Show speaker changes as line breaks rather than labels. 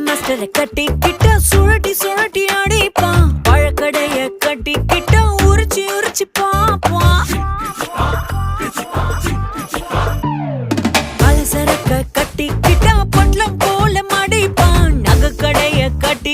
மாஸ்டரை கட்டிக்கிட்ட சுழட்டி சுழட்டி அடிப்பான். பழக்கடைய கட்டிக்கிட்ட உரிச்சு உரிச்சு பாப்பான். பலசரக்க கட்டிக்கிட்ட பொட்டலம் போல மடிப்பான். நகை கடைய கட்டி